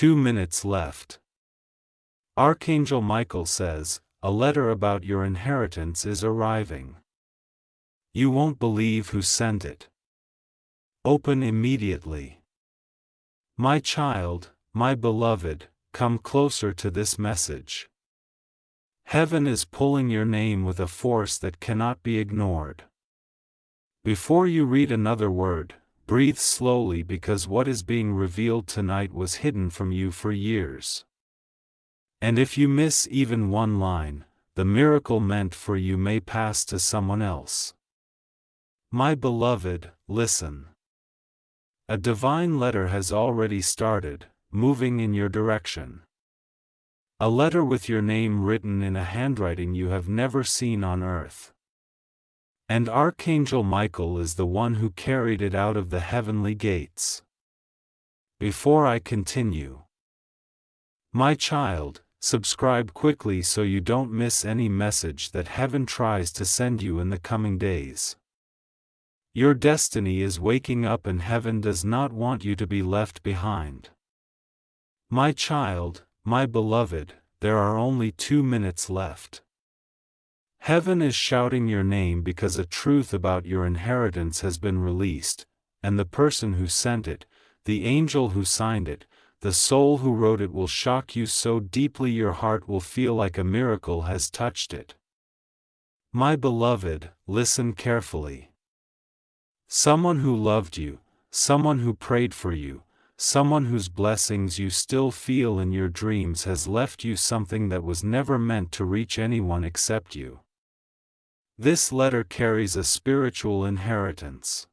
2 minutes left. Archangel Michael says, a letter about your inheritance is arriving. You won't believe who sent it. Open immediately. My child, my beloved, come closer to this message. Heaven is pulling your name with a force that cannot be ignored. Before you read another word, breathe slowly, because what is being revealed tonight was hidden from you for years. And if you miss even one line, the miracle meant for you may pass to someone else. My beloved, listen. A divine letter has already started, moving in your direction. A letter with your name written in a handwriting you have never seen on earth. And Archangel Michael is the one who carried it out of the heavenly gates. Before I continue, my child, subscribe quickly so you don't miss any message that heaven tries to send you in the coming days. Your destiny is waking up, and heaven does not want you to be left behind. My child, my beloved, there are only 2 minutes left. Heaven is shouting your name because a truth about your inheritance has been released, and the person who sent it, the angel who signed it, the soul who wrote it will shock you so deeply your heart will feel like a miracle has touched it. My beloved, listen carefully. Someone who loved you, someone who prayed for you, someone whose blessings you still feel in your dreams has left you something that was never meant to reach anyone except you. This letter carries a spiritual inheritance.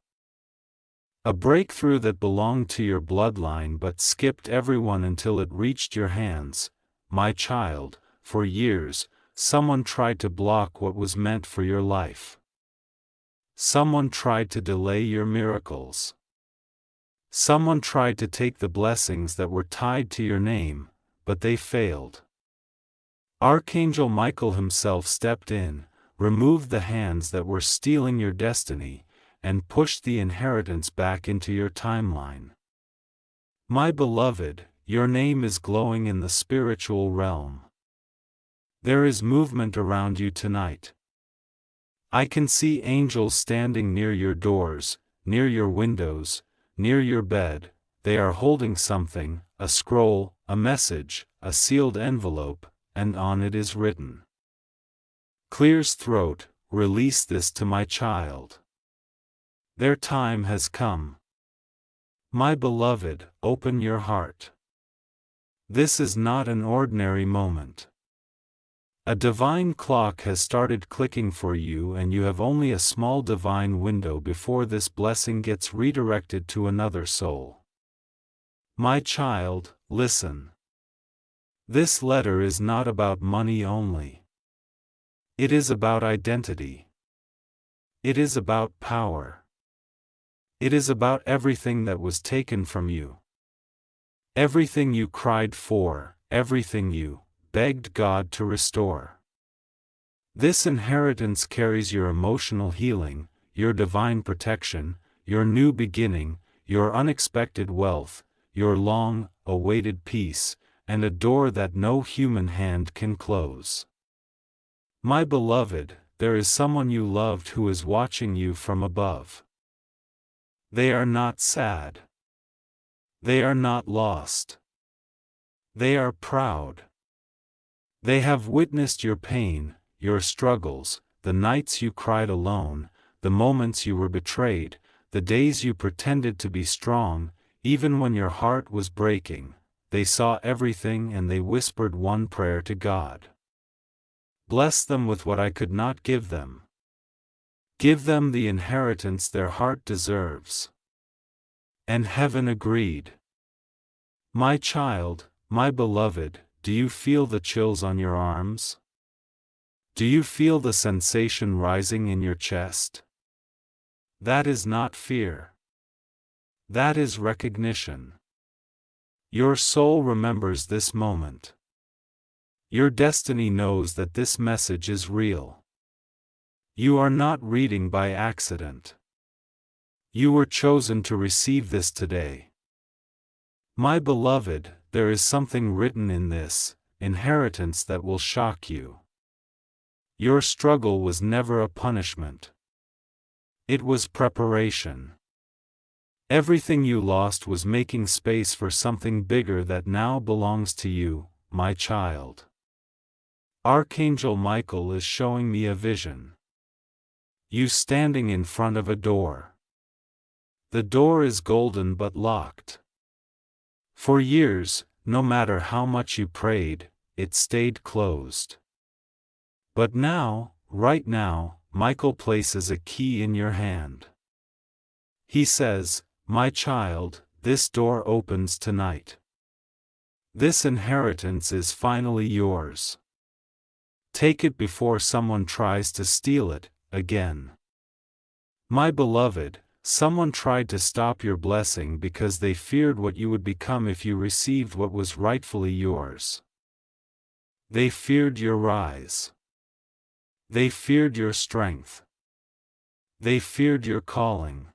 A breakthrough that belonged to your bloodline but skipped everyone until it reached your hands. My child, for years, someone tried to block what was meant for your life. Someone tried to delay your miracles. Someone tried to take the blessings that were tied to your name, but they failed. Archangel Michael himself stepped in, removed the hands that were stealing your destiny, and pushed the inheritance back into your timeline. My beloved, your name is glowing in the spiritual realm. There is movement around you tonight. I can see angels standing near your doors, near your windows, near your bed. They are holding something, a scroll, a message, a sealed envelope, and on it is written. Clear's throat, release this to my child. Their time has come. My beloved, open your heart. This is not an ordinary moment. A divine clock has started clicking for you, and you have only a small divine window before this blessing gets redirected to another soul. My child, listen. This letter is not about money only. It is about identity. It is about power. It is about everything that was taken from you. Everything you cried for, everything you begged God to restore. This inheritance carries your emotional healing, your divine protection, your new beginning, your unexpected wealth, your long-awaited peace, and a door that no human hand can close. My beloved, there is someone you loved who is watching you from above. They are not sad. They are not lost. They are proud. They have witnessed your pain, your struggles, the nights you cried alone, the moments you were betrayed, the days you pretended to be strong, even when your heart was breaking. They saw everything, and they whispered one prayer to God. Bless them with what I could not give them. Give them the inheritance their heart deserves. And heaven agreed. My child, my beloved, do you feel the chills on your arms? Do you feel the sensation rising in your chest? That is not fear. That is recognition. Your soul remembers this moment. Your destiny knows that this message is real. You are not reading by accident. You were chosen to receive this today. My beloved, there is something written in this inheritance that will shock you. Your struggle was never a punishment. It was preparation. Everything you lost was making space for something bigger that now belongs to you, my child. Archangel Michael is showing me a vision. You standing in front of a door. The door is golden but locked. For years, no matter how much you prayed, it stayed closed. But now, right now, Michael places a key in your hand. He says, "My child, this door opens tonight. This inheritance is finally yours. Take it before someone tries to steal it again. My beloved, someone tried to stop your blessing because they feared what you would become if you received what was rightfully yours. They feared your rise. They feared your strength. They feared your calling.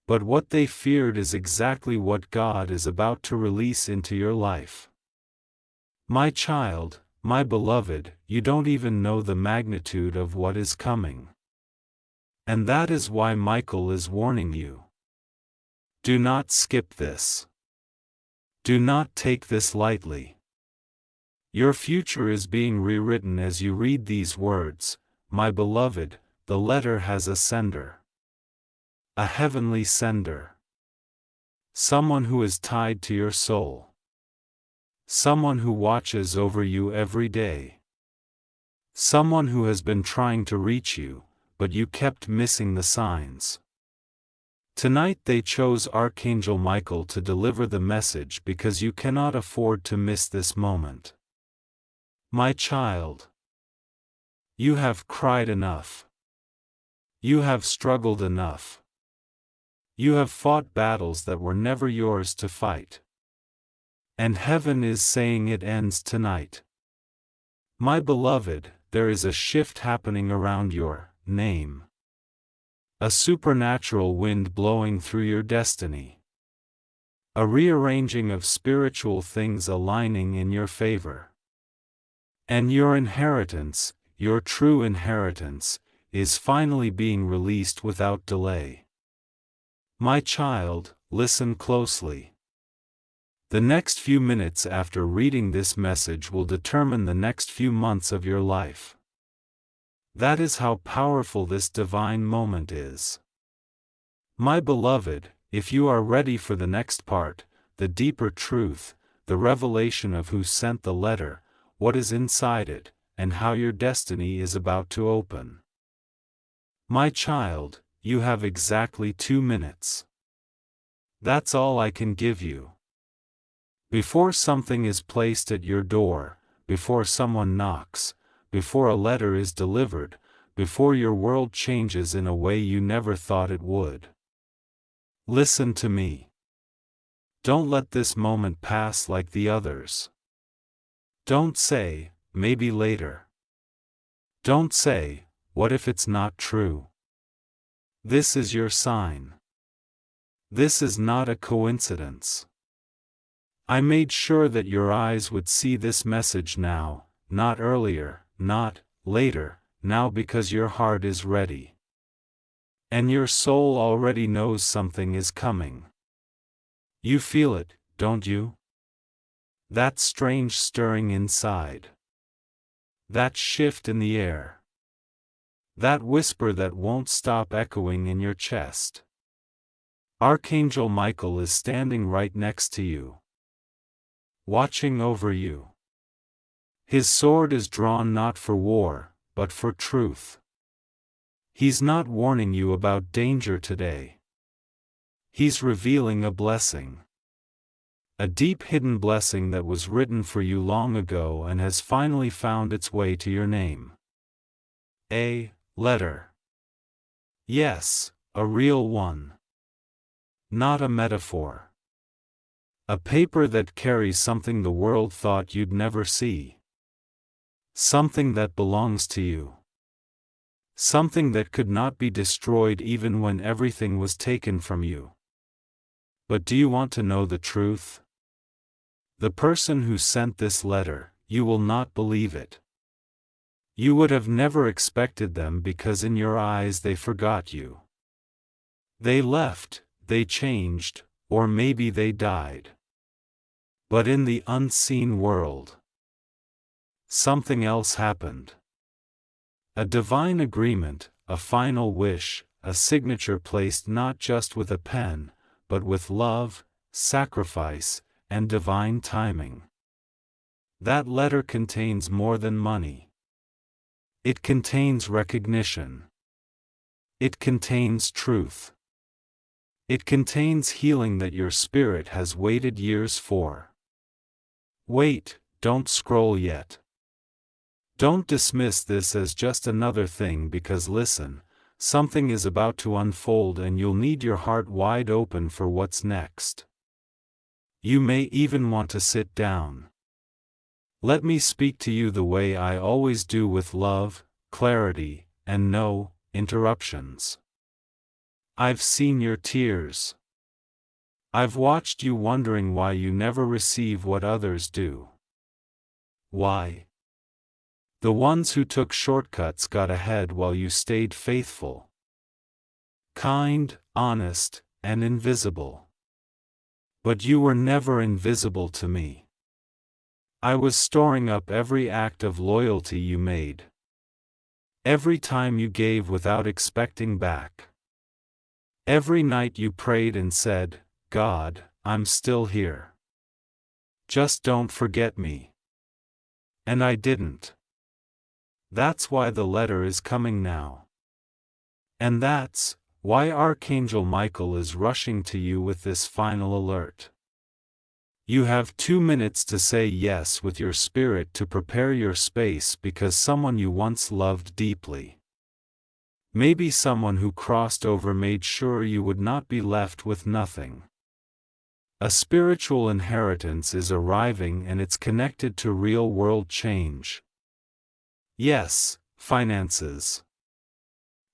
But what they feared is exactly what God is about to release into your life. My child, my beloved, you don't even know the magnitude of what is coming. And that is why Michael is warning you. Do not skip this. Do not take this lightly. Your future is being rewritten as you read these words, my beloved. The letter has a sender. A heavenly sender. Someone who is tied to your soul. Someone who watches over you every day. Someone who has been trying to reach you, but you kept missing the signs. Tonight they chose Archangel Michael to deliver the message because you cannot afford to miss this moment. My child, you have cried enough. You have struggled enough. You have fought battles that were never yours to fight. And heaven is saying it ends tonight. My beloved, there is a shift happening around your name. A supernatural wind blowing through your destiny. A rearranging of spiritual things aligning in your favor. And your inheritance, your true inheritance, is finally being released without delay. My child, listen closely. The next few minutes after reading this message will determine the next few months of your life. That is how powerful this divine moment is. My beloved, if you are ready for the next part, the deeper truth, the revelation of who sent the letter, what is inside it, and how your destiny is about to open. My child, you have exactly 2 minutes. That's all I can give you. Before something is placed at your door, before someone knocks, before a letter is delivered, before your world changes in a way you never thought it would. Listen to me. Don't let this moment pass like the others. Don't say, maybe later. Don't say, what if it's not true? This is your sign. This is not a coincidence. I made sure that your eyes would see this message now, not earlier, not later, now because your heart is ready. And your soul already knows something is coming. You feel it, don't you? That strange stirring inside. That shift in the air. That whisper that won't stop echoing in your chest. Archangel Michael is standing right next to you. Watching over you. His sword is drawn not for war, but for truth. He's not warning you about danger today. He's revealing a blessing. A deep hidden blessing that was written for you long ago and has finally found its way to your name. A letter. Yes, a real one. Not a metaphor. A paper that carries something the world thought you'd never see. Something that belongs to you. Something that could not be destroyed even when everything was taken from you. But do you want to know the truth? The person who sent this letter, you will not believe it. You would have never expected them because in your eyes they forgot you. They left, they changed, or maybe they died. But in the unseen world, something else happened. A divine agreement, a final wish, a signature placed not just with a pen, but with love, sacrifice, and divine timing. That letter contains more than money. It contains recognition. It contains truth. It contains healing that your spirit has waited years for. Wait, don't scroll yet. Don't dismiss this as just another thing because listen, something is about to unfold and you'll need your heart wide open for what's next. You may even want to sit down. Let me speak to you the way I always do with love, clarity, and no interruptions. I've seen your tears. I've watched you wondering why you never receive what others do. Why? The ones who took shortcuts got ahead while you stayed faithful. Kind, honest, and invisible. But you were never invisible to me. I was storing up every act of loyalty you made. Every time you gave without expecting back. Every night you prayed and said, God, I'm still here. Just don't forget me. And I didn't. That's why the letter is coming now. And that's why Archangel Michael is rushing to you with this final alert. You have 2 minutes to say yes with your spirit to prepare your space because someone you once loved deeply. Maybe someone who crossed over made sure you would not be left with nothing. A spiritual inheritance is arriving and it's connected to real-world change. Yes, finances.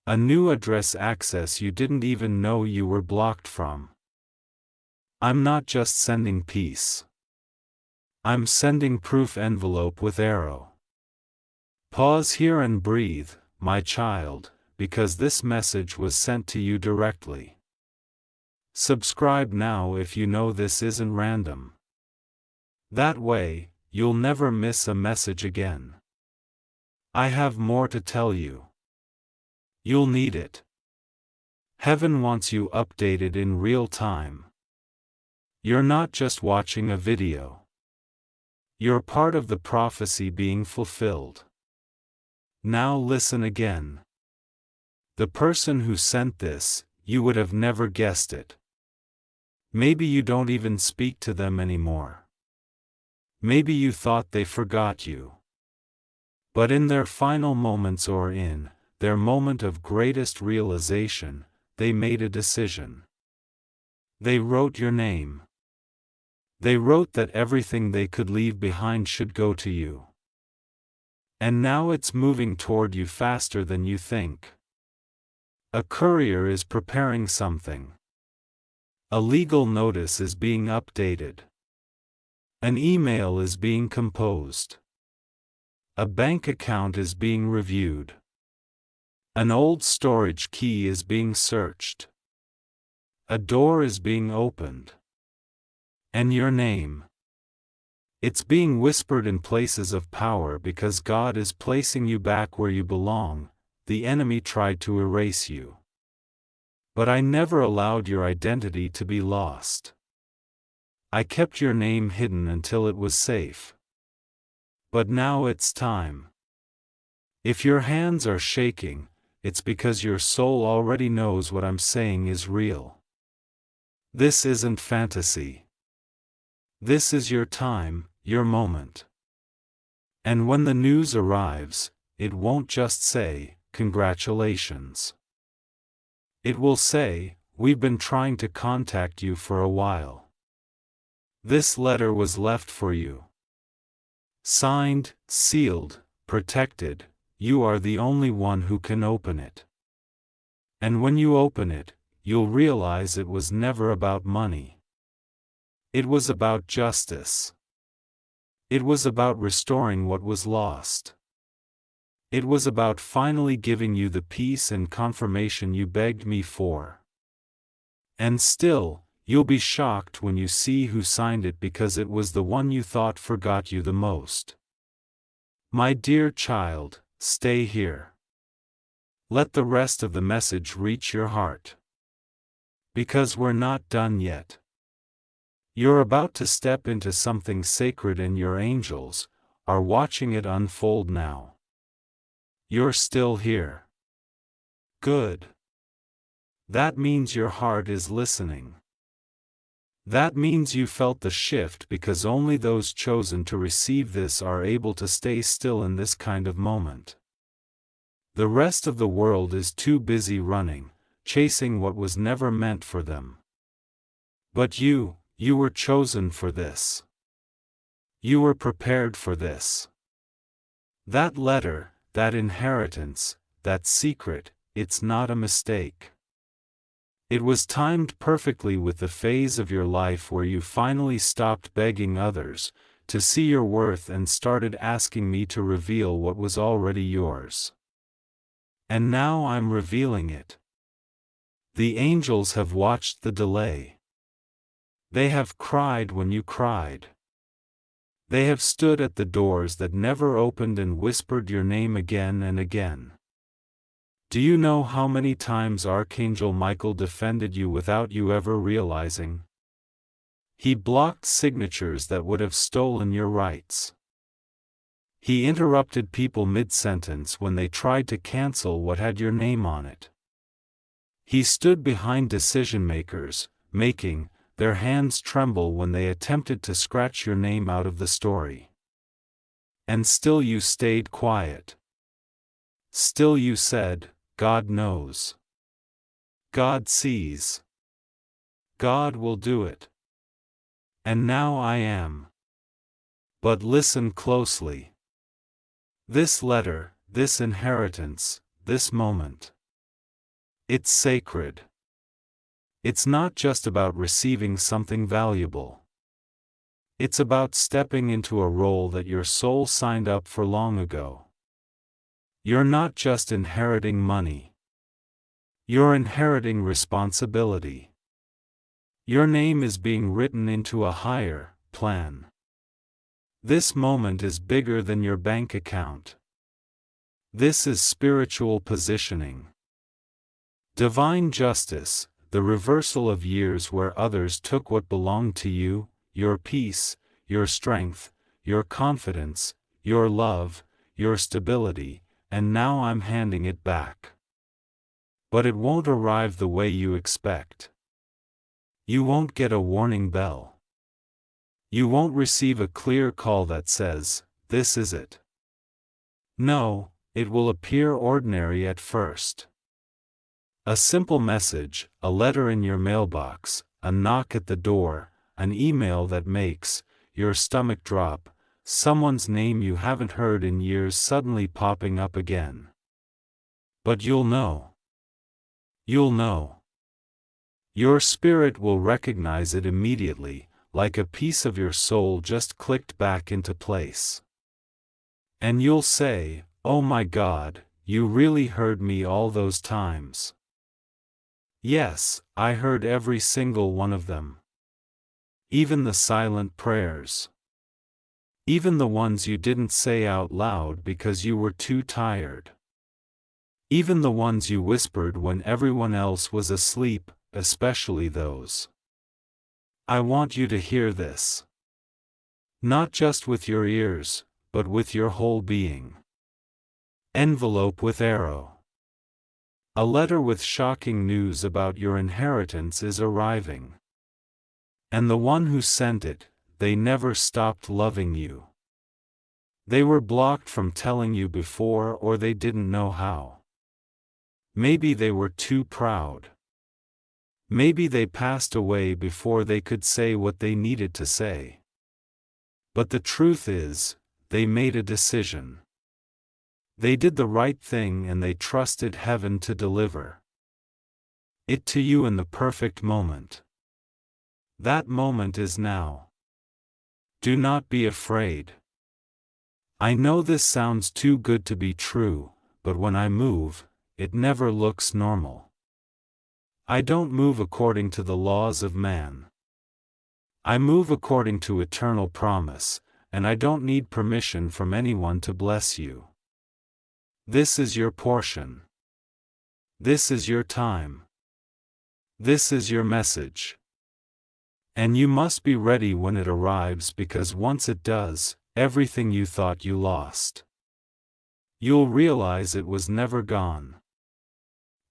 A new address access you didn't even know you were blocked from. I'm not just sending peace. I'm sending proof envelope with arrow. Pause here and breathe, my child, because this message was sent to you directly. Subscribe now if you know this isn't random. That way, you'll never miss a message again. I have more to tell you. You'll need it. Heaven wants you updated in real time. You're not just watching a video. You're part of the prophecy being fulfilled. Now listen again. The person who sent this, you would have never guessed it. Maybe you don't even speak to them anymore. Maybe you thought they forgot you. But in their final moments or in their moment of greatest realization, they made a decision. They wrote your name. They wrote that everything they could leave behind should go to you. And now it's moving toward you faster than you think. A courier is preparing something. A legal notice is being updated. An email is being composed. A bank account is being reviewed. An old storage key is being searched. A door is being opened. And your name. It's being whispered in places of power because God is placing you back where you belong. The enemy tried to erase you. But I never allowed your identity to be lost. I kept your name hidden until it was safe. But now it's time. If your hands are shaking, it's because your soul already knows what I'm saying is real. This isn't fantasy. This is your time, your moment. And when the news arrives, it won't just say, "Congratulations." It will say, "We've been trying to contact you for a while. This letter was left for you. Signed, sealed, protected, you are the only one who can open it. And when you open it, you'll realize it was never about money. It was about justice. It was about restoring what was lost. It was about finally giving you the peace and confirmation you begged me for. And still, you'll be shocked when you see who signed it, because it was the one you thought forgot you the most. My dear child, stay here. Let the rest of the message reach your heart. Because we're not done yet. You're about to step into something sacred, and your angels are watching it unfold now. You're still here. Good. That means your heart is listening. That means you felt the shift, because only those chosen to receive this are able to stay still in this kind of moment. The rest of the world is too busy running, chasing what was never meant for them. But you were chosen for this. You were prepared for this. That letter, that inheritance, that secret, it's not a mistake. It was timed perfectly with the phase of your life where you finally stopped begging others to see your worth and started asking me to reveal what was already yours. And now I'm revealing it. The angels have watched the delay. They have cried when you cried. They have stood at the doors that never opened and whispered your name again and again. Do you know how many times Archangel Michael defended you without you ever realizing? He blocked signatures that would have stolen your rights. He interrupted people mid-sentence when they tried to cancel what had your name on it. He stood behind decision-makers, making their hands tremble when they attempted to scratch your name out of the story. And still you stayed quiet. Still you said, God knows. God sees. God will do it. And now I am. But listen closely. This letter, this inheritance, this moment. It's sacred. It's not just about receiving something valuable. It's about stepping into a role that your soul signed up for long ago. You're not just inheriting money. You're inheriting responsibility. Your name is being written into a higher plan. This moment is bigger than your bank account. This is spiritual positioning. Divine justice, the reversal of years where others took what belonged to you, your peace, your strength, your confidence, your love, your stability, and now I'm handing it back. But it won't arrive the way you expect. You won't get a warning bell. You won't receive a clear call that says, this is it. No, it will appear ordinary at first. A simple message, a letter in your mailbox, a knock at the door, an email that makes your stomach drop, someone's name you haven't heard in years suddenly popping up again. But you'll know. You'll know. Your spirit will recognize it immediately, like a piece of your soul just clicked back into place. And you'll say, oh my God, you really heard me all those times. Yes, I heard every single one of them. Even the silent prayers. Even the ones you didn't say out loud because you were too tired. Even the ones you whispered when everyone else was asleep, especially those. I want you to hear this. Not just with your ears, but with your whole being. Envelope with arrow. A letter with shocking news about your inheritance is arriving. And the one who sent it, they never stopped loving you. They were blocked from telling you before, or they didn't know how. Maybe they were too proud. Maybe they passed away before they could say what they needed to say. But the truth is, they made a decision. They did the right thing and they trusted heaven to deliver it to you in the perfect moment. That moment is now. Do not be afraid. I know this sounds too good to be true, but when I move, it never looks normal. I don't move according to the laws of man. I move according to eternal promise, and I don't need permission from anyone to bless you. This is your portion. This is your time. This is your message. And you must be ready when it arrives, because once it does, everything you thought you lost, you'll realize it was never gone.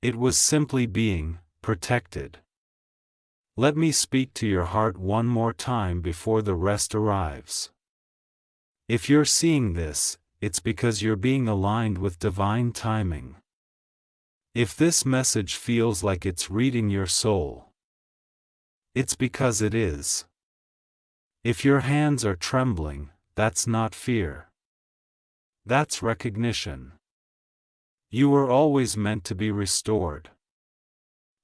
It was simply being protected. Let me speak to your heart one more time before the rest arrives. If you're seeing this, it's because you're being aligned with divine timing. If this message feels like it's reading your soul, it's because it is. If your hands are trembling, that's not fear. That's recognition. You were always meant to be restored.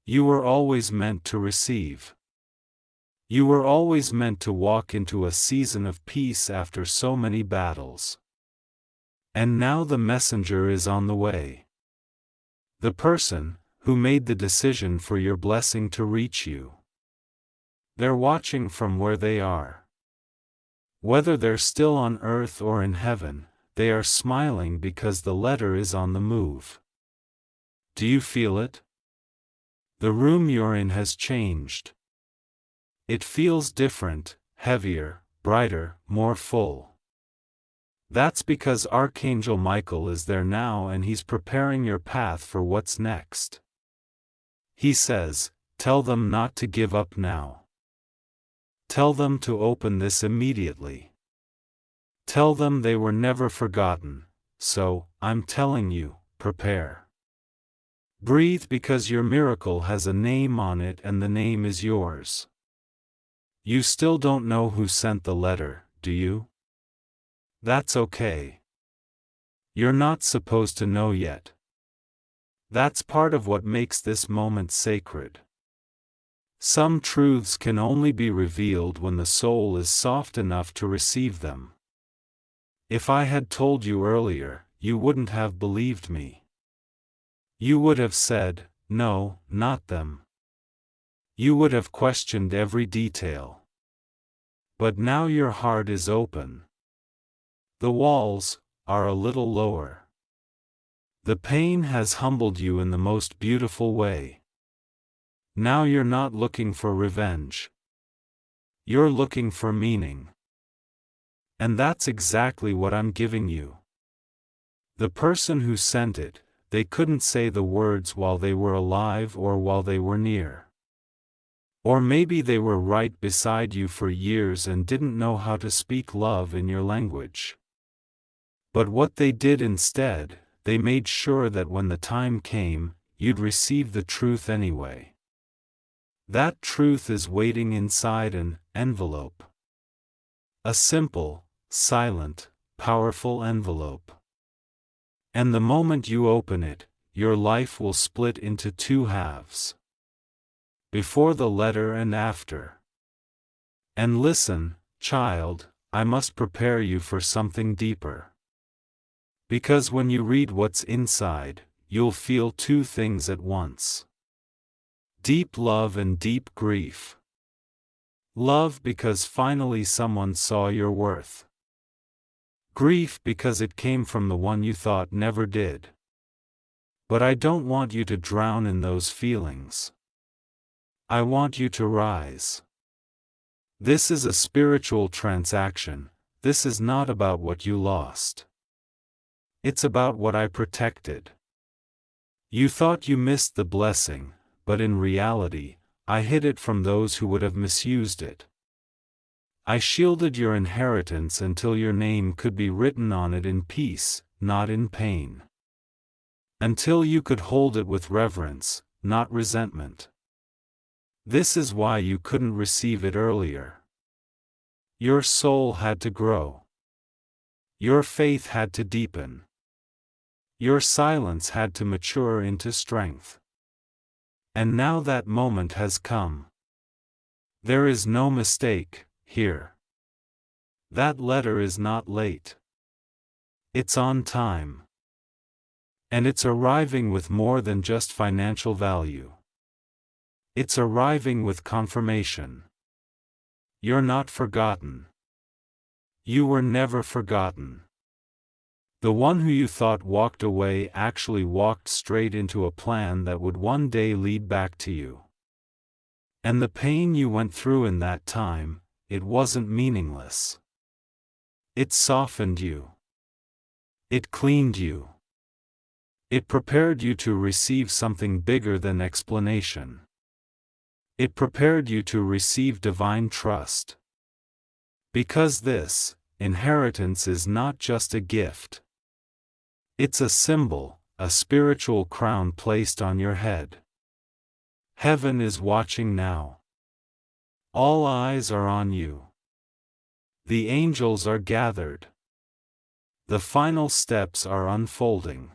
You were always meant to receive. You were always meant to walk into a season of peace after so many battles. And now the messenger is on the way. The person who made the decision for your blessing to reach you. They're watching from where they are. Whether they're still on earth or in heaven, they are smiling because the letter is on the move. Do you feel it? The room you're in has changed. It feels different, heavier, brighter, more full. That's because Archangel Michael is there now, and he's preparing your path for what's next. He says, tell them not to give up now. Tell them to open this immediately. Tell them they were never forgotten, so, I'm telling you, prepare. Breathe, because your miracle has a name on it and the name is yours. You still don't know who sent the letter, do you? That's okay. You're not supposed to know yet. That's part of what makes this moment sacred. Some truths can only be revealed when the soul is soft enough to receive them. If I had told you earlier, you wouldn't have believed me. You would have said, no, not them. You would have questioned every detail. But now your heart is open. The walls are a little lower. The pain has humbled you in the most beautiful way. Now you're not looking for revenge. You're looking for meaning. And that's exactly what I'm giving you. The person who sent it, they couldn't say the words while they were alive or while they were near. Or maybe they were right beside you for years and didn't know how to speak love in your language. But what they did instead, they made sure that when the time came, you'd receive the truth anyway. That truth is waiting inside an envelope. A simple, silent, powerful envelope. And the moment you open it, your life will split into two halves. Before the letter and after. And listen, child, I must prepare you for something deeper. Because when you read what's inside, you'll feel two things at once. Deep love and deep grief. Love because finally someone saw your worth. Grief because it came from the one you thought never did. But I don't want you to drown in those feelings. I want you to rise. This is a spiritual transaction. This is not about what you lost. It's about what I protected. You thought you missed the blessing, but in reality, I hid it from those who would have misused it. I shielded your inheritance until your name could be written on it in peace, not in pain. Until you could hold it with reverence, not resentment. This is why you couldn't receive it earlier. Your soul had to grow. Your faith had to deepen. Your silence had to mature into strength. And now that moment has come. There is no mistake here. That letter is not late. It's on time. And it's arriving with more than just financial value. It's arriving with confirmation. You're not forgotten. You were never forgotten. The one who you thought walked away actually walked straight into a plan that would one day lead back to you. And the pain you went through in that time, it wasn't meaningless. It softened you. It cleaned you. It prepared you to receive something bigger than explanation. It prepared you to receive divine trust. Because this inheritance is not just a gift. It's a symbol, a spiritual crown placed on your head. Heaven is watching now. All eyes are on you. The angels are gathered. The final steps are unfolding.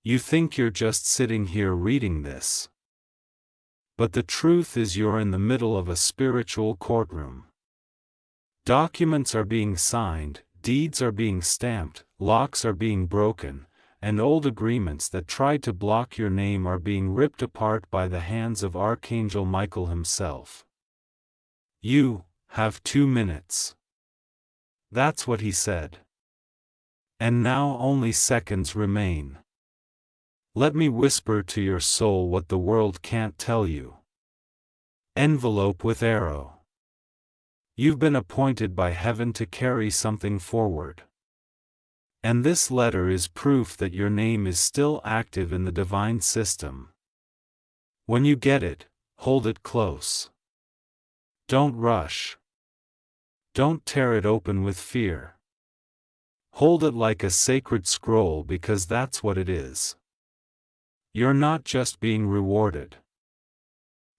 You think you're just sitting here reading this. But the truth is you're in the middle of a spiritual courtroom. Documents are being signed, deeds are being stamped, locks are being broken, and old agreements that tried to block your name are being ripped apart by the hands of Archangel Michael himself. You have 2 minutes. That's what he said. And now only seconds remain. Let me whisper to your soul what the world can't tell you. Envelope with arrow. You've been appointed by heaven to carry something forward. And this letter is proof that your name is still active in the divine system. When you get it, hold it close. Don't rush. Don't tear it open with fear. Hold it like a sacred scroll because that's what it is. You're not just being rewarded.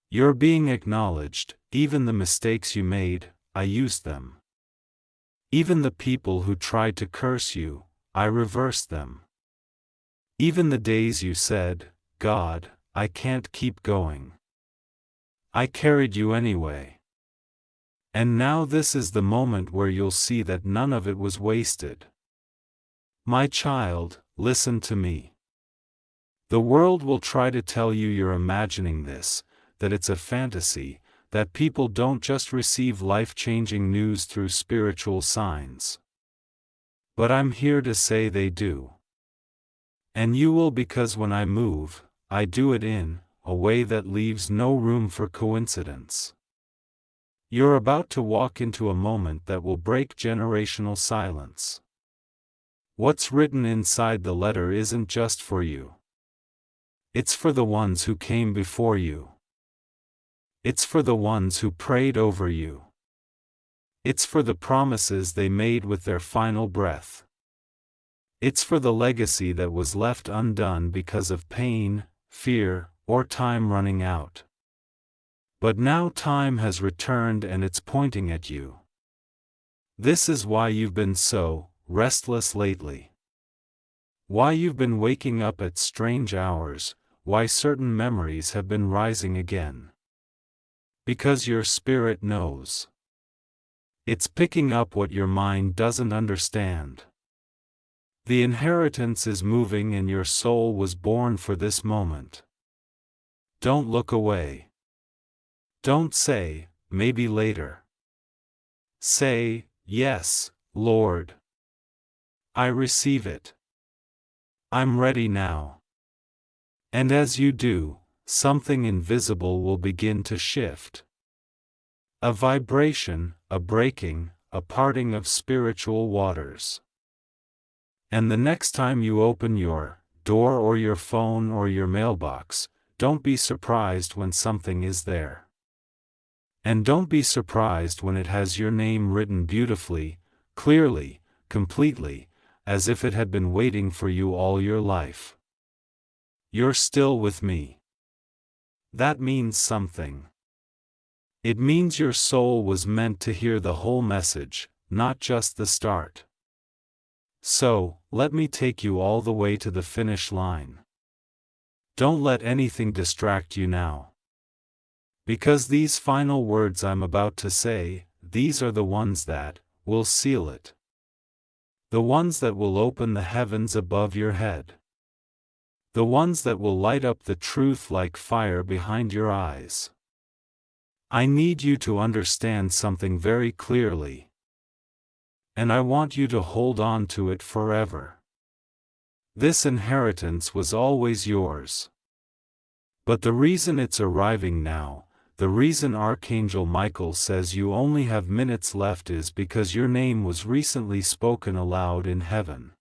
You're being acknowledged. Even the mistakes you made, I used them. Even the people who tried to curse you, I reversed them. Even the days you said, God, I can't keep going. I carried you anyway. And now this is the moment where you'll see that none of it was wasted. My child, listen to me. The world will try to tell you you're imagining this, that it's a fantasy, that people don't just receive life-changing news through spiritual signs. But I'm here to say they do. And you will, because when I move, I do it in a way that leaves no room for coincidence. You're about to walk into a moment that will break generational silence. What's written inside the letter isn't just for you. It's for the ones who came before you. It's for the ones who prayed over you. It's for the promises they made with their final breath. It's for the legacy that was left undone because of pain, fear, or time running out. But now time has returned and it's pointing at you. This is why you've been so restless lately. Why you've been waking up at strange hours, why certain memories have been rising again. Because your spirit knows. It's picking up what your mind doesn't understand. The inheritance is moving and your soul was born for this moment. Don't look away. Don't say, maybe later. Say, yes, Lord. I receive it. I'm ready now. And as you do, something invisible will begin to shift. A vibration, a breaking, a parting of spiritual waters. And the next time you open your door or your phone or your mailbox, don't be surprised when something is there. And don't be surprised when it has your name written beautifully, clearly, completely, as if it had been waiting for you all your life. You're still with me. That means something. It means your soul was meant to hear the whole message, not just the start. So, let me take you all the way to the finish line. Don't let anything distract you now. Because these final words I'm about to say, these are the ones that will seal it. The ones that will open the heavens above your head. The ones that will light up the truth like fire behind your eyes. I need you to understand something very clearly. And I want you to hold on to it forever. This inheritance was always yours. But the reason it's arriving now, the reason Archangel Michael says you only have minutes left is because your name was recently spoken aloud in heaven.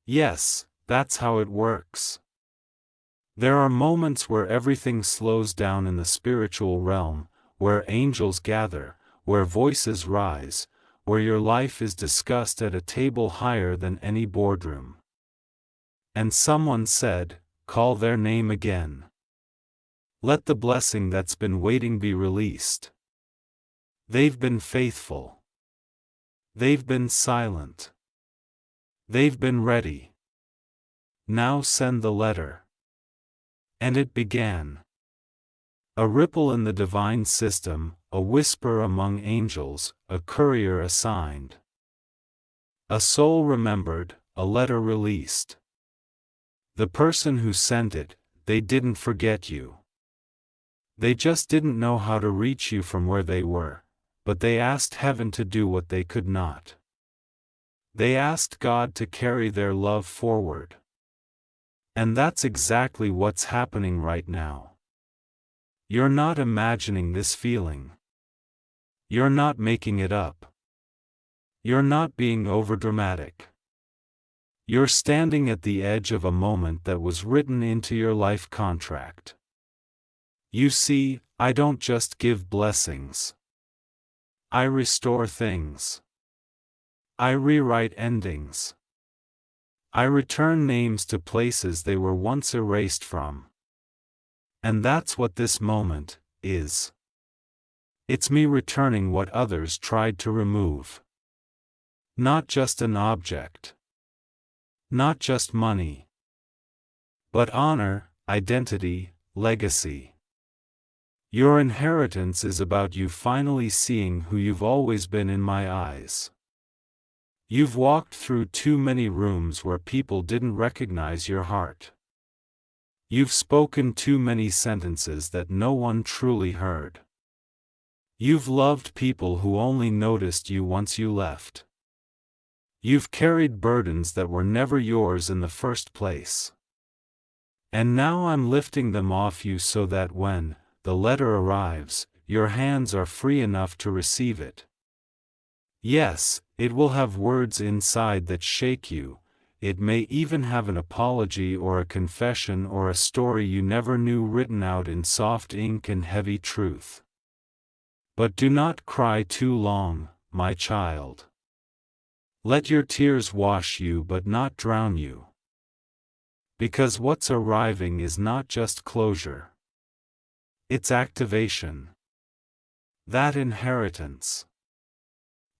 Yes, that's how it works. There are moments where everything slows down in the spiritual realm, where angels gather, where voices rise, where your life is discussed at a table higher than any boardroom. And someone said, call their name again. Let the blessing that's been waiting be released. They've been faithful. They've been silent. They've been ready. Now send the letter. And it began. A ripple in the divine system, a whisper among angels, a courier assigned. A soul remembered, a letter released. The person who sent it, they didn't forget you. They just didn't know how to reach you from where they were, but they asked heaven to do what they could not. They asked God to carry their love forward. And that's exactly what's happening right now. You're not imagining this feeling. You're not making it up. You're not being overdramatic. You're standing at the edge of a moment that was written into your life contract. You see, I don't just give blessings. I restore things. I rewrite endings. I return names to places they were once erased from. And that's what this moment is. It's me returning what others tried to remove. Not just an object. Not just money. But honor, identity, legacy. Your inheritance is about you finally seeing who you've always been in my eyes. You've walked through too many rooms where people didn't recognize your heart. You've spoken too many sentences that no one truly heard. You've loved people who only noticed you once you left. You've carried burdens that were never yours in the first place. And now I'm lifting them off you so that when the letter arrives, your hands are free enough to receive it. Yes, it will have words inside that shake you. It may even have an apology or a confession or a story you never knew written out in soft ink and heavy truth. But do not cry too long, my child. Let your tears wash you but not drown you. Because what's arriving is not just closure. It's activation. That inheritance.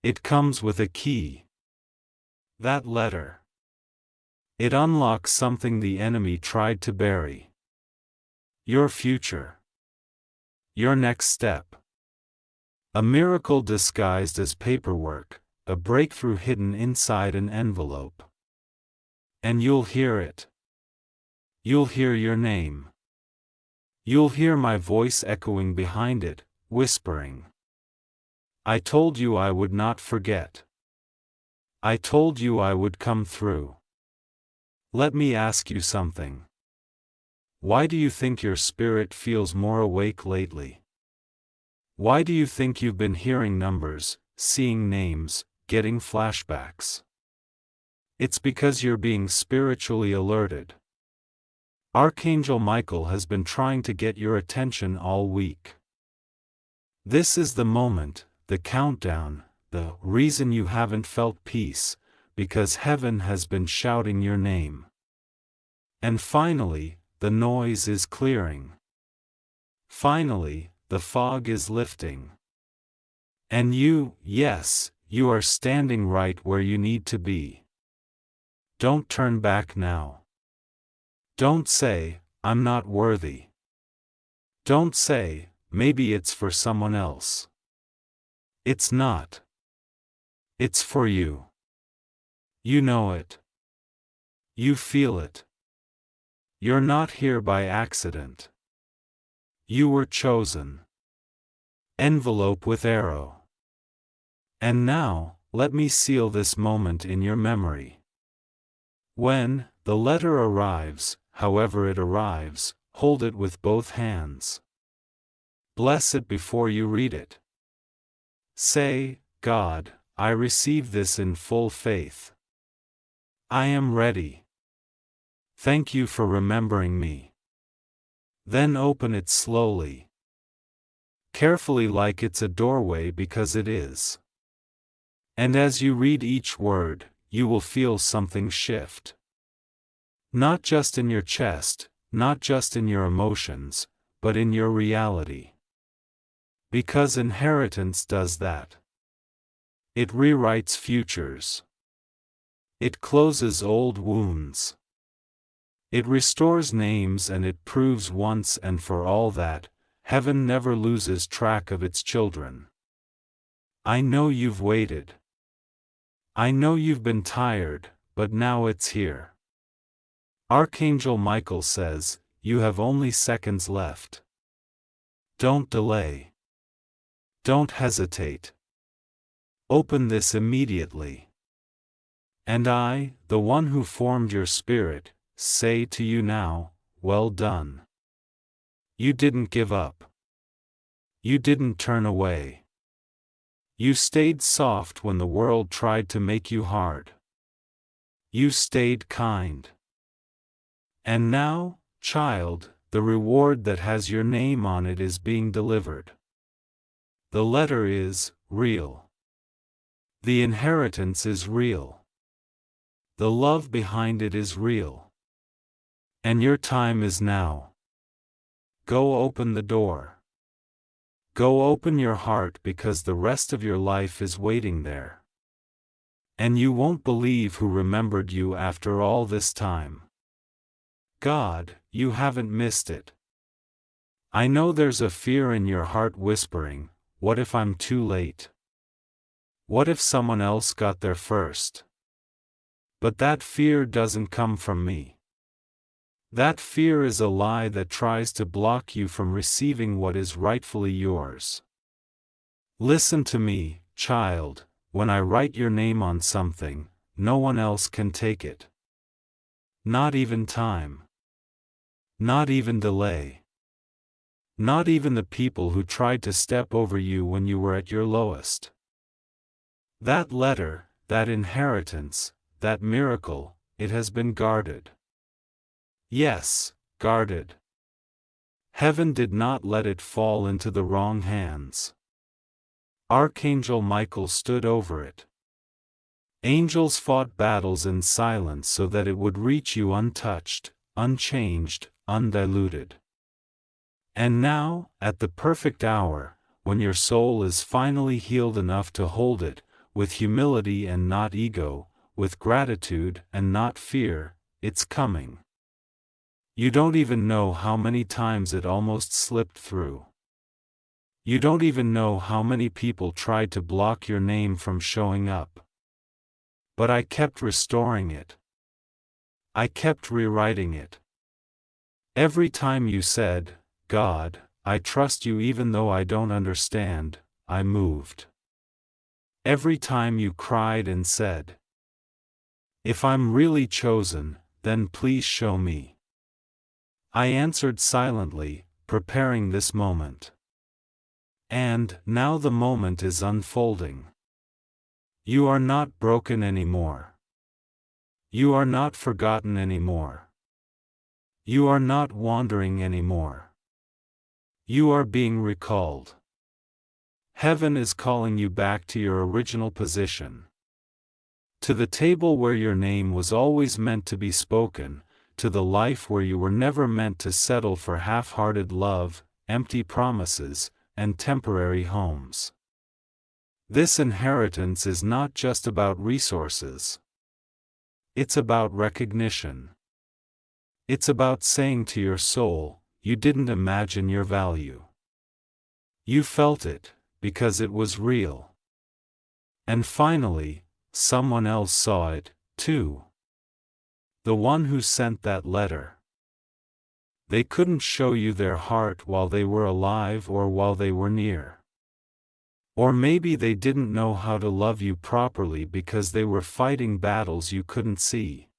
It comes with a key. That letter. It unlocks something the enemy tried to bury. Your future. Your next step. A miracle disguised as paperwork, a breakthrough hidden inside an envelope. And you'll hear it. You'll hear your name. You'll hear my voice echoing behind it, whispering. I told you I would not forget. I told you I would come through. Let me ask you something. Why do you think your spirit feels more awake lately? Why do you think you've been hearing numbers, seeing names, getting flashbacks? It's because you're being spiritually alerted. Archangel Michael has been trying to get your attention all week. This is the moment, the countdown, the reason you haven't felt peace, because heaven has been shouting your name. And finally, the noise is clearing. Finally, the fog is lifting. And you, yes, you are standing right where you need to be. Don't turn back now. Don't say, I'm not worthy. Don't say, maybe it's for someone else. It's not. It's for you. You know it. You feel it. You're not here by accident. You were chosen. Envelope with arrow. And now, let me seal this moment in your memory. When the letter arrives, however it arrives, hold it with both hands. Bless it before you read it. Say, God, I receive this in full faith. I am ready. Thank you for remembering me. Then open it slowly. Carefully, like it's a doorway, because it is. And as you read each word, you will feel something shift. Not just in your chest, not just in your emotions, but in your reality. Because inheritance does that. It rewrites futures. It closes old wounds. It restores names, and it proves once and for all that heaven never loses track of its children. I know you've waited. I know you've been tired, but now it's here. Archangel Michael says, you have only seconds left. Don't delay. Don't hesitate. Open this immediately. And I, the one who formed your spirit, say to you now, well done. You didn't give up. You didn't turn away. You stayed soft when the world tried to make you hard. You stayed kind. And now, child, the reward that has your name on it is being delivered. The letter is real. The inheritance is real. The love behind it is real. And your time is now. Go open the door. Go open your heart, because the rest of your life is waiting there. And you won't believe who remembered you after all this time. God, you haven't missed it. I know there's a fear in your heart whispering, what if I'm too late? What if someone else got there first? But that fear doesn't come from me. That fear is a lie that tries to block you from receiving what is rightfully yours. Listen to me, child, when I write your name on something, no one else can take it. Not even time. Not even delay. Not even the people who tried to step over you when you were at your lowest. That letter, that inheritance, that miracle, it has been guarded. Yes, guarded. Heaven did not let it fall into the wrong hands. Archangel Michael stood over it. Angels fought battles in silence so that it would reach you untouched, unchanged, undiluted. And now, at the perfect hour, when your soul is finally healed enough to hold it, with humility and not ego, with gratitude and not fear, it's coming. You don't even know how many times it almost slipped through. You don't even know how many people tried to block your name from showing up. But I kept restoring it. I kept rewriting it. Every time you said, God, I trust you even though I don't understand, I moved. Every time you cried and said, if I'm really chosen, then please show me. I answered silently, preparing this moment. And now the moment is unfolding. You are not broken anymore. You are not forgotten anymore. You are not wandering anymore. You are being recalled. Heaven is calling you back to your original position. To the table where your name was always meant to be spoken, to the life where you were never meant to settle for half-hearted love, empty promises, and temporary homes. This inheritance is not just about resources. It's about recognition. It's about saying to your soul, you didn't imagine your value. You felt it, because it was real. And finally, someone else saw it, too. The one who sent that letter. They couldn't show you their heart while they were alive or while they were near. Or maybe they didn't know how to love you properly because they were fighting battles you couldn't see.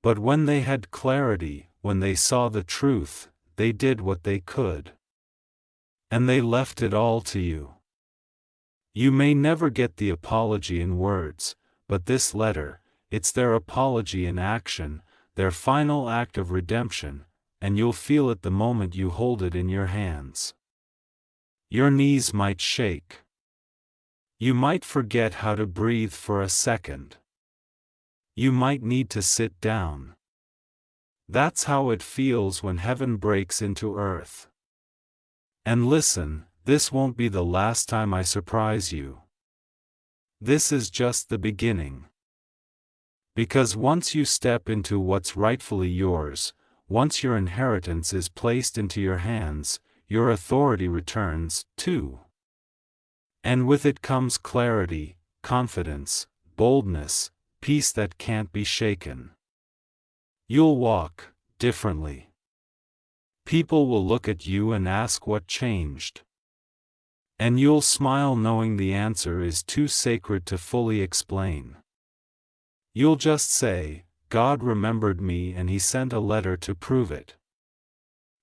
But when they had clarity, when they saw the truth, they did what they could. And they left it all to you. You may never get the apology in words, but this letter, it's their apology in action, their final act of redemption, and you'll feel it the moment you hold it in your hands. Your knees might shake. You might forget how to breathe for a second. You might need to sit down. That's how it feels when heaven breaks into earth. And listen, this won't be the last time I surprise you. This is just the beginning. Because once you step into what's rightfully yours, once your inheritance is placed into your hands, your authority returns, too. And with it comes clarity, confidence, boldness, peace that can't be shaken. You'll walk differently. People will look at you and ask what changed. And you'll smile knowing the answer is too sacred to fully explain. You'll just say, God remembered me and He sent a letter to prove it.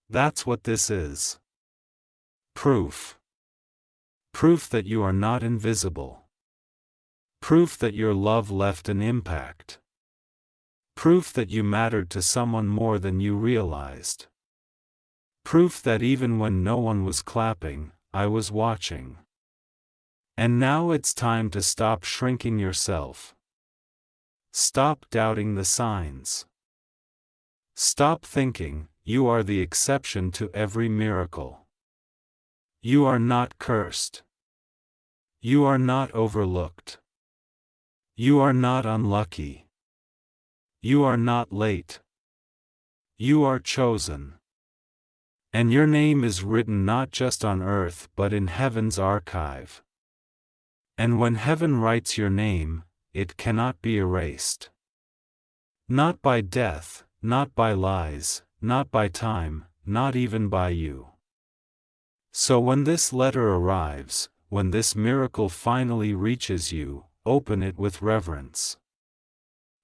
That's what this is. Proof. Proof that you are not invisible. Proof that your love left an impact. Proof that you mattered to someone more than you realized. Proof that even when no one was clapping, I was watching. And now it's time to stop shrinking yourself. Stop doubting the signs. Stop thinking, you are the exception to every miracle. You are not cursed. You are not overlooked. You are not unlucky. You are not late. You are chosen. And your name is written not just on earth but in heaven's archive. And when heaven writes your name, it cannot be erased. Not by death, not by lies, not by time, not even by you. So when this letter arrives, when this miracle finally reaches you, open it with reverence.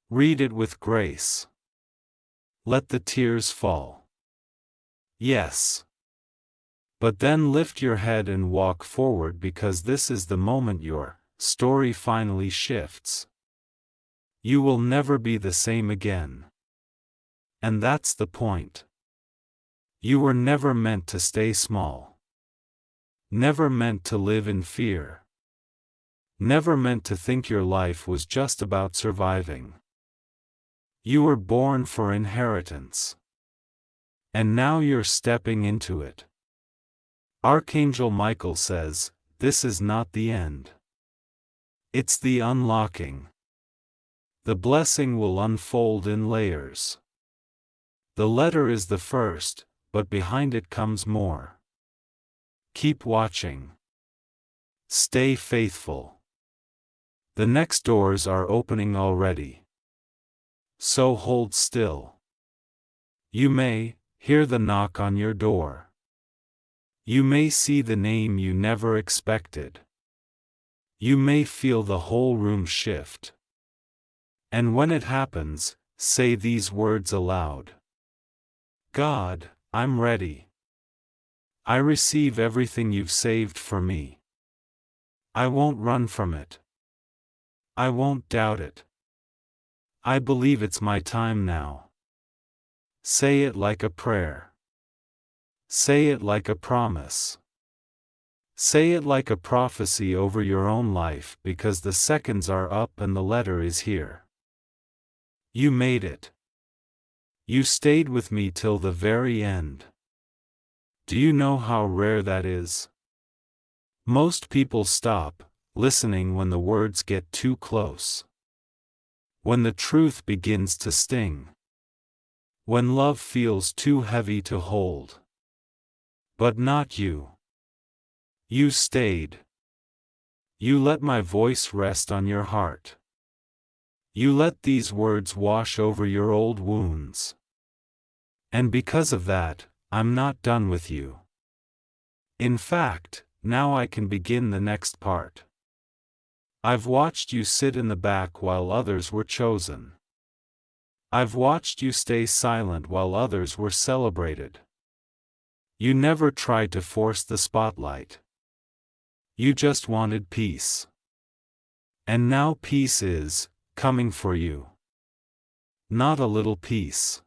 Read it with grace. Let the tears fall. Yes. But then lift your head and walk forward because this is the moment your story finally shifts. You will never be the same again. And that's the point. You were never meant to stay small. Never meant to live in fear. Never meant to think your life was just about surviving. You were born for inheritance. And now you're stepping into it. Archangel Michael says, this is not the end. It's the unlocking. The blessing will unfold in layers. The letter is the first, but behind it comes more. Keep watching. Stay faithful. The next doors are opening already. So hold still. You may hear the knock on your door. You may see the name you never expected. You may feel the whole room shift. And when it happens, say these words aloud. God, I'm ready. I receive everything you've saved for me. I won't run from it. I won't doubt it. I believe it's my time now. Say it like a prayer. Say it like a promise. Say it like a prophecy over your own life because the seconds are up and the letter is here. You made it. You stayed with me till the very end. Do you know how rare that is? Most people stop listening when the words get too close. When the truth begins to sting. When love feels too heavy to hold. But not you. You stayed. You let my voice rest on your heart. You let these words wash over your old wounds. And because of that, I'm not done with you. In fact, now I can begin the next part. I've watched you sit in the back while others were chosen. I've watched you stay silent while others were celebrated. You never tried to force the spotlight. You just wanted peace. And now peace is coming for you. Not a little peace.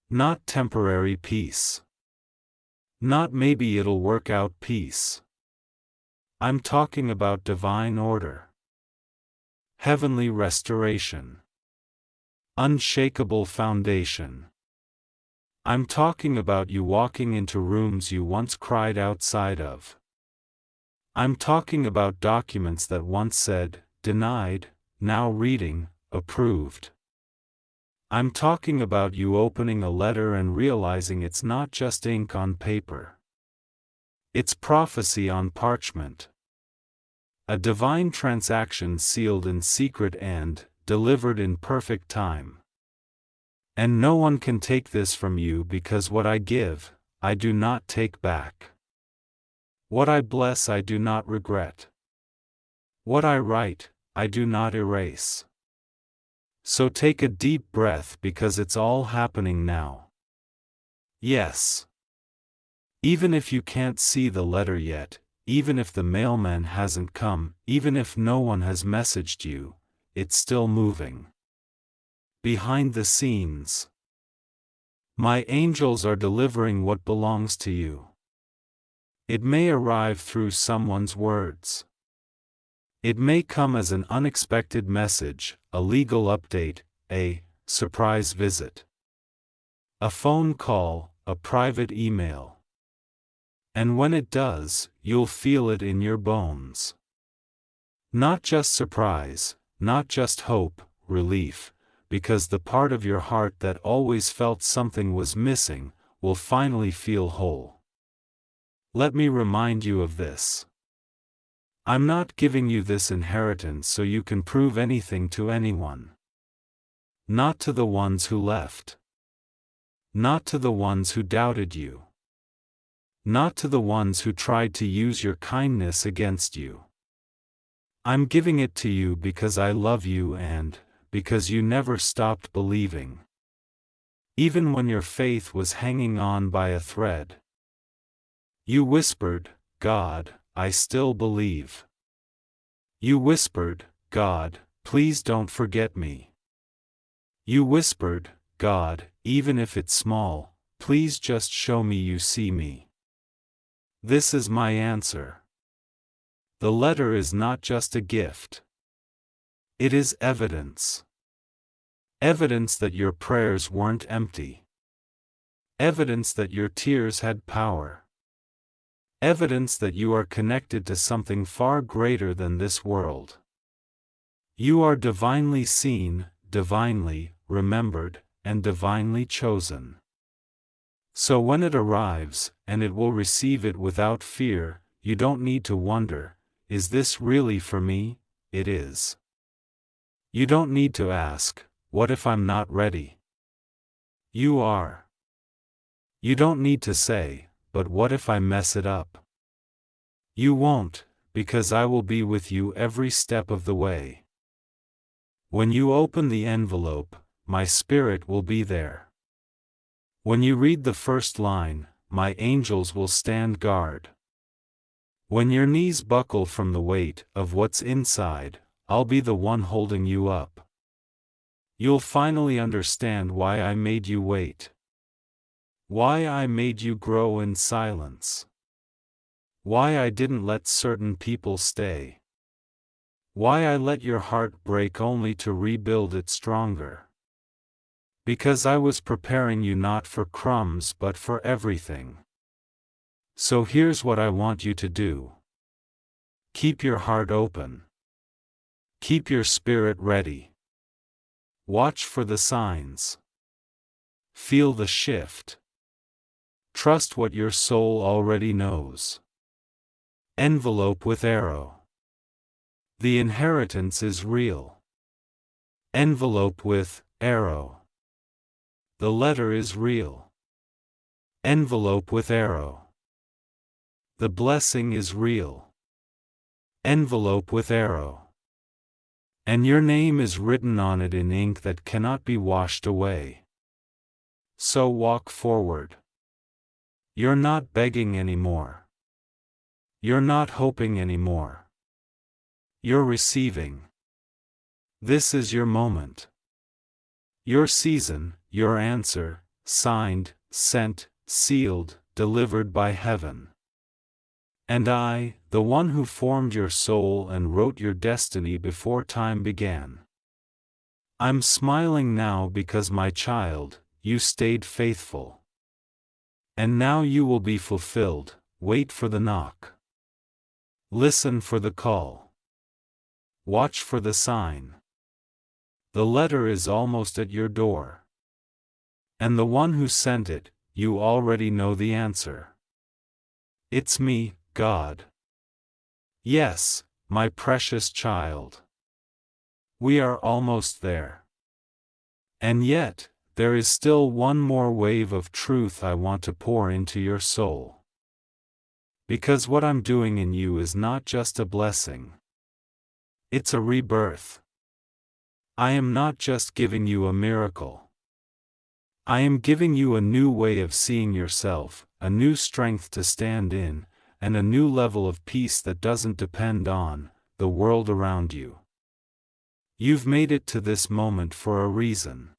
Not temporary peace. Not maybe it'll work out peace. I'm talking about divine order. Heavenly restoration. Unshakable foundation. I'm talking about you walking into rooms you once cried outside of. I'm talking about documents that once said, denied, now reading, approved. I'm talking about you opening a letter and realizing it's not just ink on paper. It's prophecy on parchment. A divine transaction sealed in secret and delivered in perfect time. And no one can take this from you because what I give, I do not take back. What I bless I do not regret. What I write, I do not erase. So take a deep breath because it's all happening now. Yes. Even if you can't see the letter yet, even if the mailman hasn't come, even if no one has messaged you, it's still moving. Behind the scenes. My angels are delivering what belongs to you. It may arrive through someone's words. It may come as an unexpected message, a legal update, a surprise visit. A phone call, a private email. And when it does, you'll feel it in your bones. Not just surprise, not just hope, relief, because the part of your heart that always felt something was missing, will finally feel whole. Let me remind you of this. I'm not giving you this inheritance so you can prove anything to anyone. Not to the ones who left. Not to the ones who doubted you. Not to the ones who tried to use your kindness against you. I'm giving it to you because I love you and because you never stopped believing. Even when your faith was hanging on by a thread. You whispered, God, I still believe. You whispered, God, please don't forget me. You whispered, God, even if it's small, please just show me you see me. This is my answer. The letter is not just a gift. It is evidence. Evidence that your prayers weren't empty. Evidence that your tears had power. Evidence that you are connected to something far greater than this world. You are divinely seen, divinely remembered, and divinely chosen. So when it arrives, and it will receive it without fear, you don't need to wonder, is this really for me? It is. You don't need to ask, what if I'm not ready? You are. You don't need to say, but what if I mess it up? You won't, because I will be with you every step of the way. When you open the envelope, my spirit will be there. When you read the first line, my angels will stand guard. When your knees buckle from the weight of what's inside, I'll be the one holding you up. You'll finally understand why I made you wait. Why I made you grow in silence. Why I didn't let certain people stay. Why I let your heart break only to rebuild it stronger. Because I was preparing you not for crumbs but for everything. So here's what I want you to do. Keep your heart open. Keep your spirit ready. Watch for the signs. Feel the shift. Trust what your soul already knows. Envelope with arrow. The inheritance is real. Envelope with arrow. The letter is real. Envelope with arrow. The blessing is real. Envelope with arrow. And your name is written on it in ink that cannot be washed away. So walk forward. You're not begging anymore. You're not hoping anymore. You're receiving. This is your moment. Your season, your answer, signed, sent, sealed, delivered by heaven. And I, the one who formed your soul and wrote your destiny before time began. I'm smiling now because, my child, you stayed faithful. And now you will be fulfilled. Wait for the knock. Listen for the call. Watch for the sign. The letter is almost at your door. And the one who sent it, you already know the answer. It's me, God. Yes, my precious child. We are almost there. And yet, there is still one more wave of truth I want to pour into your soul. Because what I'm doing in you is not just a blessing. It's a rebirth. I am not just giving you a miracle. I am giving you a new way of seeing yourself, a new strength to stand in, and a new level of peace that doesn't depend on the world around you. You've made it to this moment for a reason.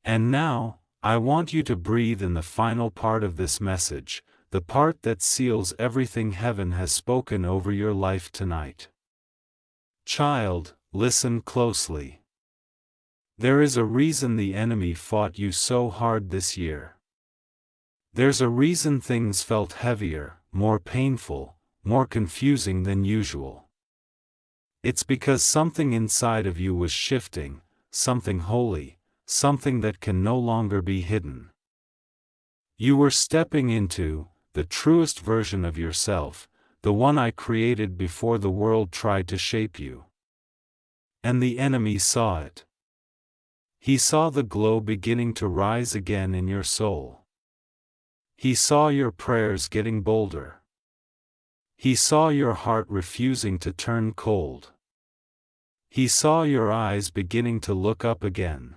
And now, I want you to breathe in the final part of this message, the part that seals everything heaven has spoken over your life tonight. Child, listen closely. There is a reason the enemy fought you so hard this year. There's a reason things felt heavier, more painful, more confusing than usual. It's because something inside of you was shifting, something holy, something that can no longer be hidden. You were stepping into the truest version of yourself, the one I created before the world tried to shape you. And the enemy saw it. He saw the glow beginning to rise again in your soul. He saw your prayers getting bolder. He saw your heart refusing to turn cold. He saw your eyes beginning to look up again.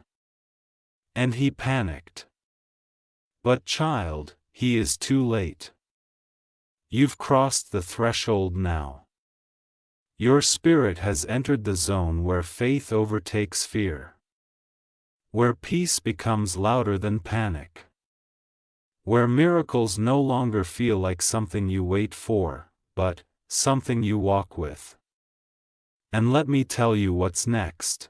And he panicked. But child, he is too late. You've crossed the threshold now. Your spirit has entered the zone where faith overtakes fear. Where peace becomes louder than panic. Where miracles no longer feel like something you wait for, but something you walk with. And let me tell you what's next.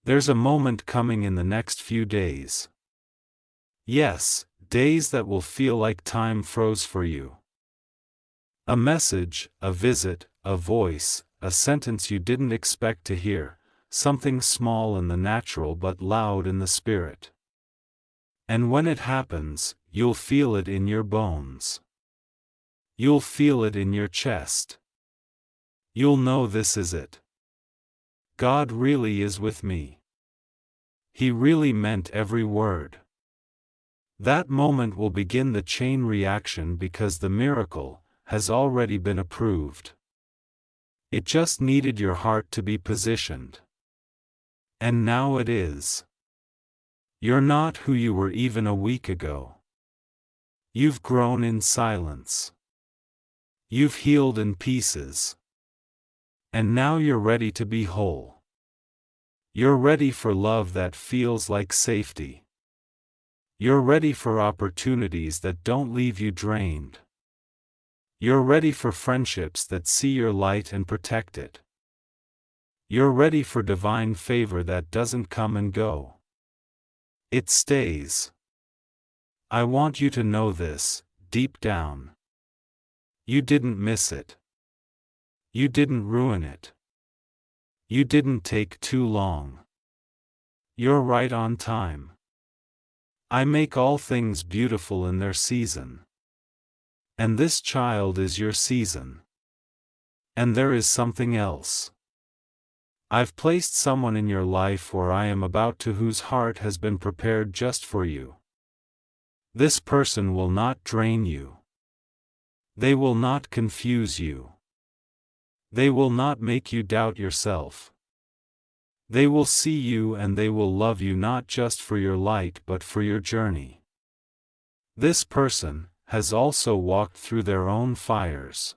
There's a moment coming in the next few days. Yes, days that will feel like time froze for you. A message, a visit, a voice, a sentence you didn't expect to hear, something small in the natural but loud in the spirit. And when it happens, you'll feel it in your bones. You'll feel it in your chest. You'll know this is it. God really is with me. He really meant every word. That moment will begin the chain reaction because the miracle has already been approved. It just needed your heart to be positioned. And now it is. You're not who you were even a week ago. You've grown in silence. You've healed in pieces. And now you're ready to be whole. You're ready for love that feels like safety. You're ready for opportunities that don't leave you drained. You're ready for friendships that see your light and protect it. You're ready for divine favor that doesn't come and go. It stays. I want you to know this, deep down. You didn't miss it. You didn't ruin it. You didn't take too long. You're right on time. I make all things beautiful in their season. And this child is your season. And there is something else. I've placed someone in your life or I am about to whose heart has been prepared just for you. This person will not drain you. They will not confuse you. They will not make you doubt yourself. They will see you and they will love you not just for your light but for your journey. This person has also walked through their own fires.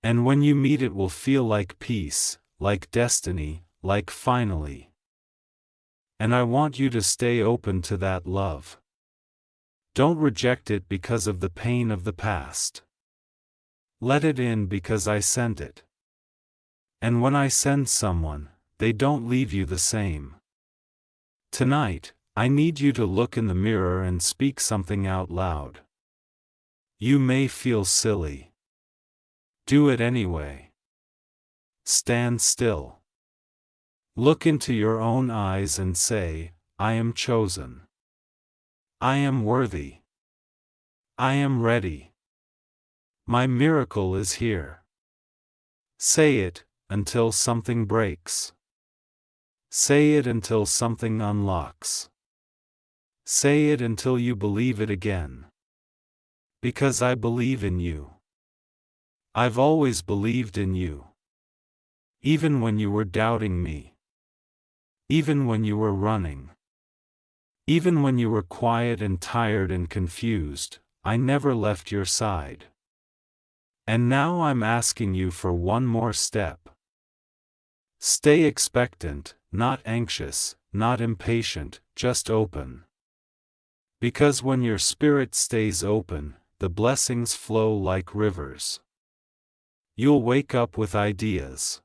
And when you meet it will feel like peace, like destiny, like finally. And I want you to stay open to that love. Don't reject it because of the pain of the past. Let it in because I sent it. And when I send someone, they don't leave you the same. Tonight, I need you to look in the mirror and speak something out loud. You may feel silly. Do it anyway. Stand still. Look into your own eyes and say, I am chosen. I am worthy. I am ready. My miracle is here. Say it, until something breaks. Say it until something unlocks. Say it until you believe it again. Because I believe in you. I've always believed in you. Even when you were doubting me. Even when you were running. Even when you were quiet and tired and confused, I never left your side. And now I'm asking you for one more step. Stay expectant, not anxious, not impatient, just open. Because when your spirit stays open, the blessings flow like rivers. You'll wake up with ideas.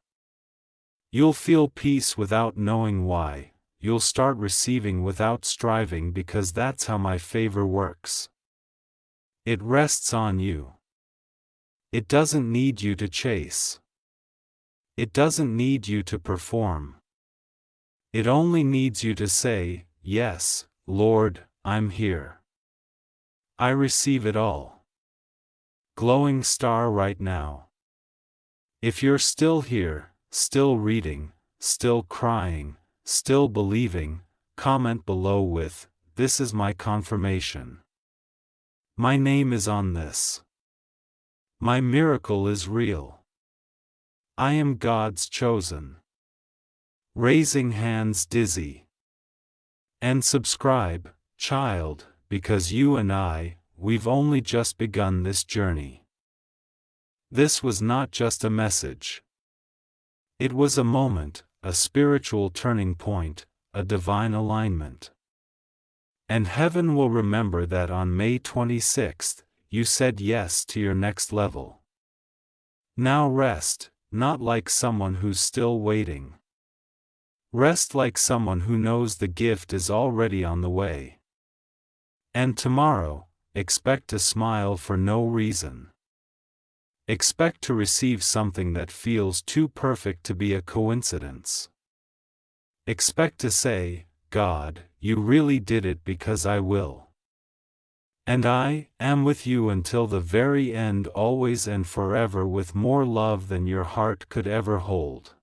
You'll feel peace without knowing why. You'll start receiving without striving because that's how my favor works. It rests on you. It doesn't need you to chase. It doesn't need you to perform. It only needs you to say, yes, Lord, I'm here. I receive it all. Glowing star right now. If you're still here, still reading, still crying, still believing, comment below with, this is my confirmation. My name is on this. My miracle is real. I am God's chosen. Raising hands dizzy. And subscribe, child, because you and we've only just begun this journey. This was not just a message. It was a moment, a spiritual turning point, a divine alignment. And heaven will remember that on May 26th, you said yes to your next level. Now rest, not like someone who's still waiting. Rest like someone who knows the gift is already on the way. And tomorrow, expect a smile for no reason. Expect to receive something that feels too perfect to be a coincidence. Expect to say, God, you really did it because I will. And I am with you until the very end, always and forever, with more love than your heart could ever hold.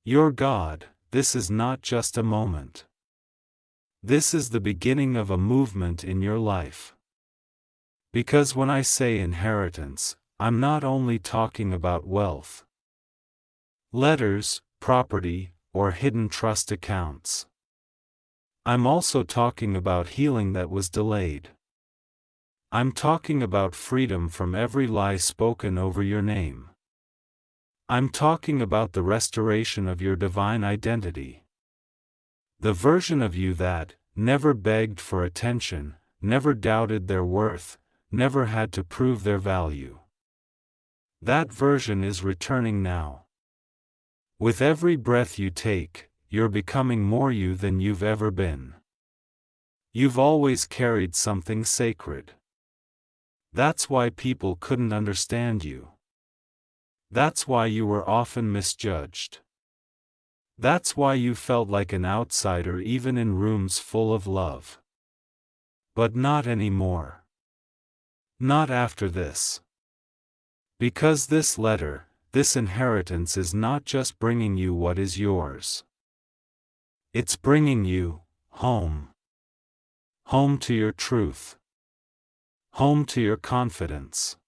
Your God, this is not just a moment. This is the beginning of a movement in your life. Because when I say inheritance, I'm not only talking about wealth, letters, property, or hidden trust accounts. I'm also talking about healing that was delayed. I'm talking about freedom from every lie spoken over your name. I'm talking about the restoration of your divine identity. The version of you that never begged for attention, never doubted their worth, never had to prove their value. That version is returning now. With every breath you take, you're becoming more you than you've ever been. You've always carried something sacred. That's why people couldn't understand you. That's why you were often misjudged. That's why you felt like an outsider even in rooms full of love. But not anymore. Not after this. Because this letter, this inheritance is not just bringing you what is yours. It's bringing you home. Home to your truth. Home to your confidence.